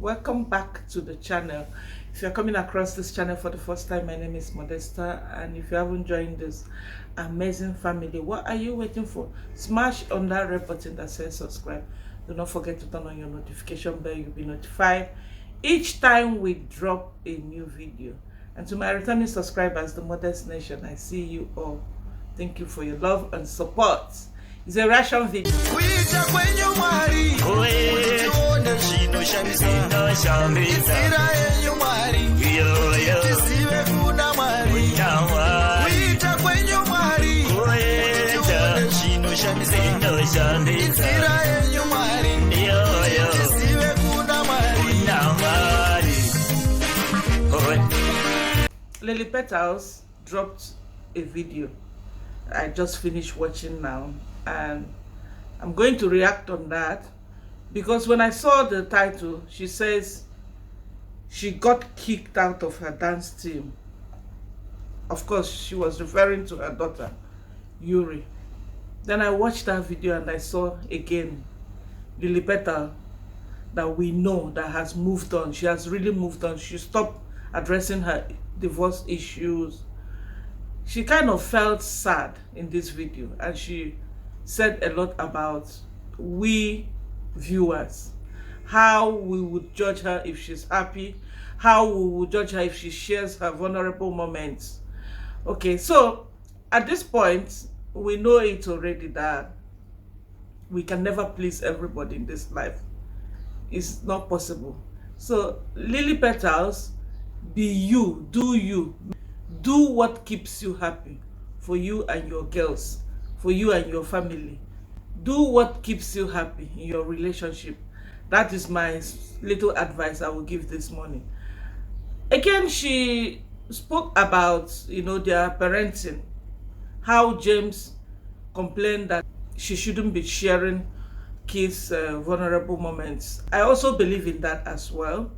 Welcome back to the channel. If you're coming across this channel for the first time, my name is Modesta, and if you haven't joined this amazing family, what are you waiting for? Smash on that red button that says subscribe. Do not forget to turn on your notification bell. You'll be notified each time we drop a new video. And to my returning subscribers, the Modest Nation, I see you all. Thank you for your love and support. It's a reaction video. Lily Petals dropped a video I just finished watching now, and I'm going to react on that because when I saw the title, she says she got kicked out of her dance team. Of course, she was referring to her daughter, Yuri. Then I watched that video and I saw again Lily Petal that we know that has moved on. She has really moved on. She stopped addressing her divorce issues. She kind of felt sad in this video, and she said a lot about we viewers, how we would judge her if she's happy, how we would judge her if she shares her vulnerable moments. Okay, so at this point, we know it already that we can never please everybody in this life. It's not possible. So Lily Petals, be you, do what keeps you happy for you and your girls, for you and your family. Do what keeps you happy in your relationship. That is my little advice I will give this morning. Again, she spoke about, their parenting, how James complained that she shouldn't be sharing kids' vulnerable moments. I also believe in that as well.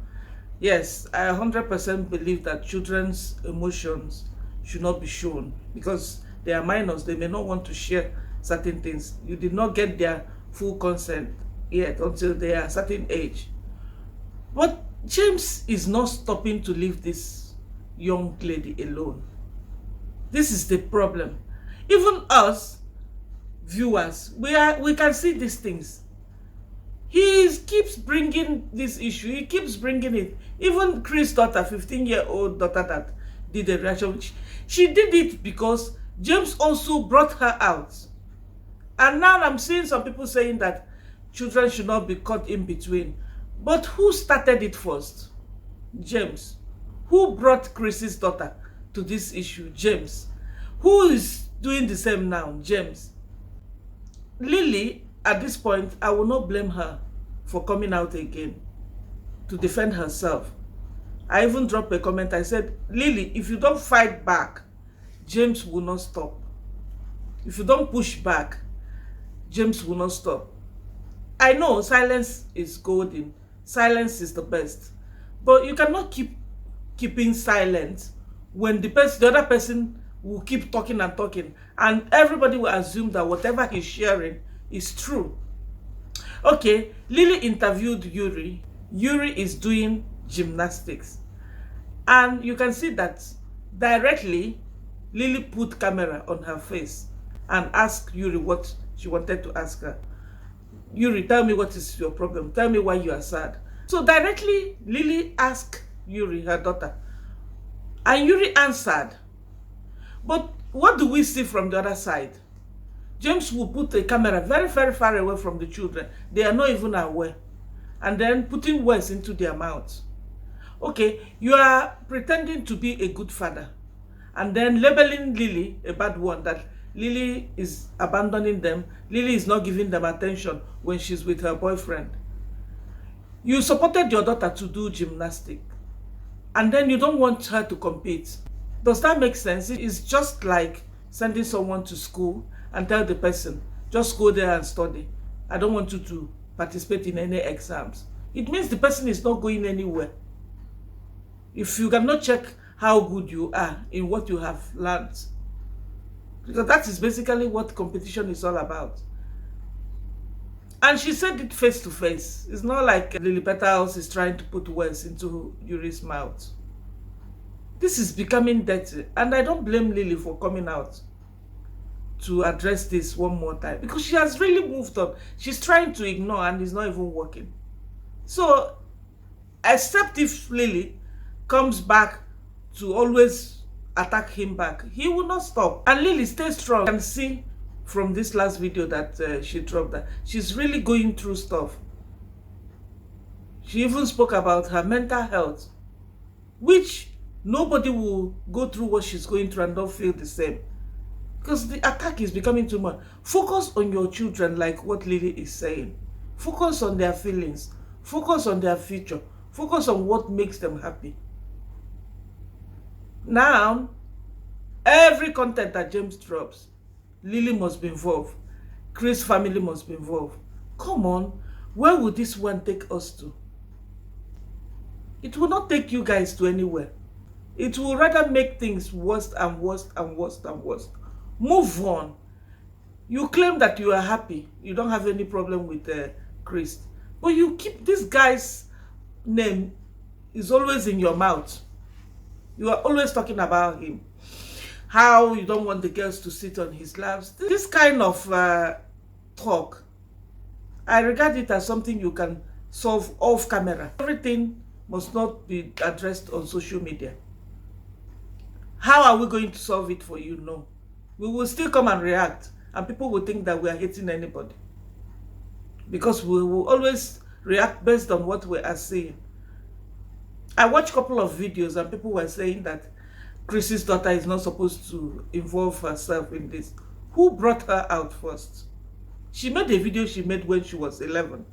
Yes, I 100% believe that children's emotions should not be shown because they are minors. They may not want to share certain things. You did not get their full consent yet until they are a certain age. But James is not stopping to leave this young lady alone. This is the problem. Even us viewers, we can see these things. He keeps bringing this issue. He keeps bringing it. Even Chris' daughter, 15-year-old daughter that did the reaction, she did it because James also brought her out. And now I'm seeing some people saying that children should not be caught in between. But who started it first? James. Who brought Chris's daughter to this issue? James. Who is doing the same now? James. Lily, at this point, I will not blame her for coming out again to defend herself. I even dropped a comment. I said, Lily, if you don't fight back, James will not stop. If you don't push back, James will not stop. I know silence is golden. Silence is the best. But you cannot keeping silent when the other person will keep talking and talking, and everybody will assume that whatever he's sharing is true. Okay, Lily interviewed Yuri. Yuri is doing gymnastics, and you can see that directly Lily put camera on her face and asked Yuri what she wanted to ask her. Yuri, tell me what is your problem. Tell me why you are sad. So directly Lily asked Yuri, her daughter, and Yuri answered. But what do we see from the other side? James will put the camera very, very far away from the children. They are not even aware. And then putting words into their mouths. Okay, you are pretending to be a good father. And then labeling Lily a bad one, that Lily is abandoning them. Lily is not giving them attention when she's with her boyfriend. You supported your daughter to do gymnastics. And then you don't want her to compete. Does that make sense? It's just like sending someone to school and tell the person, just go there and study. I don't want you to participate in any exams. It means the person is not going anywhere. If you cannot check how good you are in what you have learned, because that is basically what competition is all about. And she said it face to face. It's not like Lily Petals is trying to put words into Yuri's mouth. This is becoming dirty. And I don't blame Lily for coming out to address this one more time, because she has really moved on. She's trying to ignore and it's not even working. So, except if Lily comes back to always attack him back, he will not stop. And Lily, stay strong. You can see from this last video that she dropped that she's really going through stuff. She even spoke about her mental health, which nobody will go through what she's going through and don't feel the same. Because the attack is becoming too much. Focus on your children, like what Lily is saying. Focus on their feelings. Focus on their future. Focus on what makes them happy. Now, every content that James drops, Lily must be involved. Chris' family must be involved. Come on, where will this one take us to? It will not take you guys to anywhere. It will rather make things worse and worse and worse and worse. Move on. You claim that you are happy. You don't have any problem with Chris. But you keep this guy's name is always in your mouth. You are always talking about him. How you don't want the girls to sit on his laps. This kind of talk, I regard it as something you can solve off camera. Everything must not be addressed on social media. How are we going to solve it for you? No. We will still come and react, and people will think that we are hating anybody, because we will always react based on what we are seeing. I watched a couple of videos and people were saying that Chris's daughter is not supposed to involve herself in this. Who brought her out first? She made a video she made when she was 11.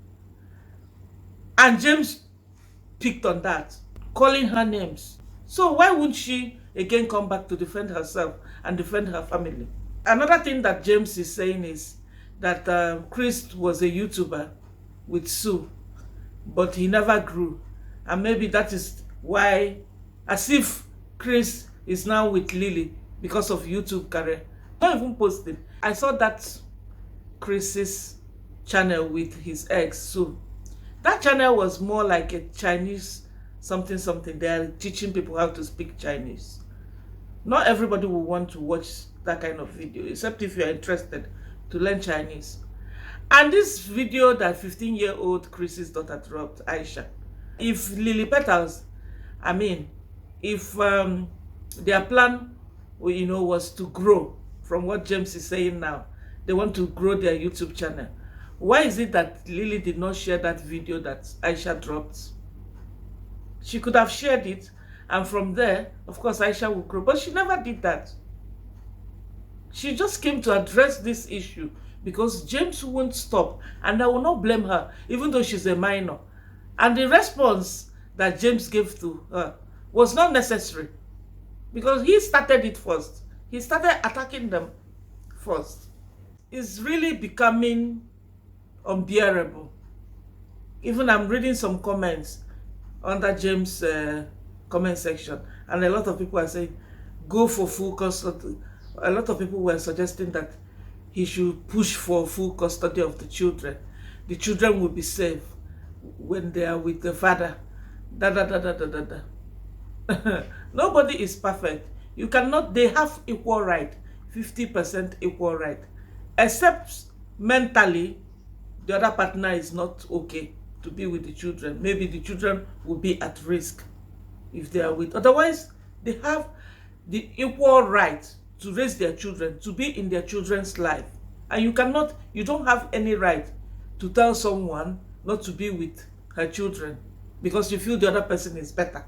And James picked on that, calling her names. So why wouldn't she again come back to defend herself and defend her family? Another thing that James is saying is that Chris was a YouTuber with Sue, but he never grew. And maybe that is why, as if Chris is now with Lily because of YouTube career. Not even posting. I saw that Chris's channel with his ex, Sue. That channel was more like a Chinese something. They are teaching people how to speak Chinese. Not everybody will want to watch that kind of video, except if you are interested to learn Chinese. And this video that 15-year-old Chris's daughter dropped, Aisha, if Lily Petals, if their plan, was to grow from what James is saying now, they want to grow their YouTube channel. Why is it that Lily did not share that video that Aisha dropped? She could have shared it, and from there, of course, Aisha will grow. But she never did that. She just came to address this issue because James won't stop, and I will not blame her, even though she's a minor. And the response that James gave to her was not necessary, because he started it first. He started attacking them first. It's really becoming unbearable. Even I'm reading some comments under James' comment section, and a lot of people are saying, go for full custody. A lot of people were suggesting that he should push for full custody of the children. The children will be safe when they are with the father. Nobody is perfect. You cannot, they have equal right, 50% equal right. Except mentally, the other partner is not okay to be with the children. Maybe the children will be at risk if they are with. Otherwise, they have the equal right to raise their children, to be in their children's life. And you don't have any right to tell someone not to be with her children because you feel the other person is better.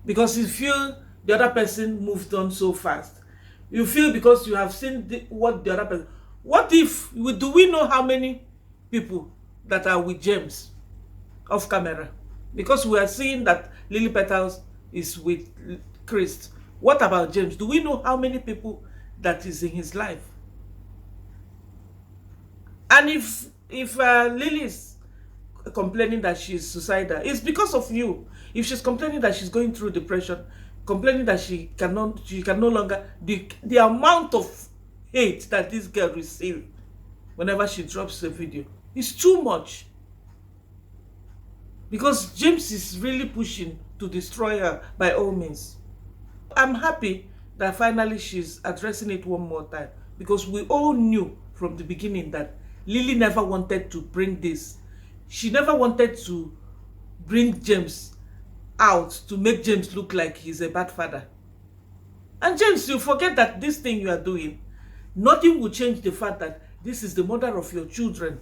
Because you feel the other person moved on so fast. You feel because you have seen what the other person... What if, do we know how many people that are with James off camera? Because we are seeing that Lily Petals is with Chris. What about James? Do we know how many people that is in his life? And if Lily is complaining that she's suicidal, it's because of you. If she's complaining that she's going through depression, complaining that she can no longer, the amount of hate that this girl received whenever she drops a video. It's too much. Because James is really pushing to destroy her by all means. I'm happy that finally she's addressing it one more time, because we all knew from the beginning that Lily never wanted to bring this. She never wanted to bring James out to make James look like he's a bad father. And James, you forget that this thing you are doing, nothing will change the fact that this is the mother of your children.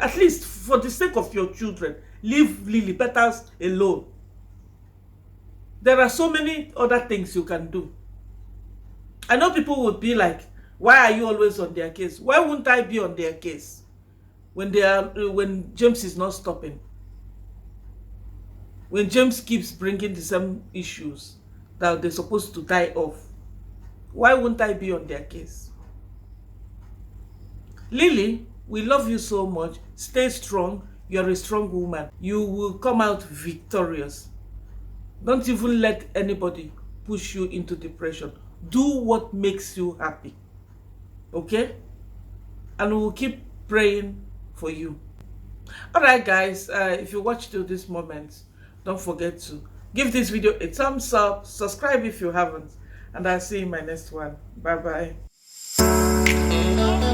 At least for the sake of your children, leave Lily Petals alone. There are so many other things you can do. I know people would be like, why are you always on their case? Why wouldn't I be on their case when James is not stopping? When James keeps bringing the same issues that they're supposed to die off, why wouldn't I be on their case? Lily, we love you so much. Stay strong. You're a strong woman. You will come out victorious. Don't even let anybody push you into depression. Do what makes you happy. Okay? And we'll keep praying for you. Alright guys, if you watched till this moment, don't forget to give this video a thumbs up, subscribe if you haven't, and I'll see you in my next one. Bye bye.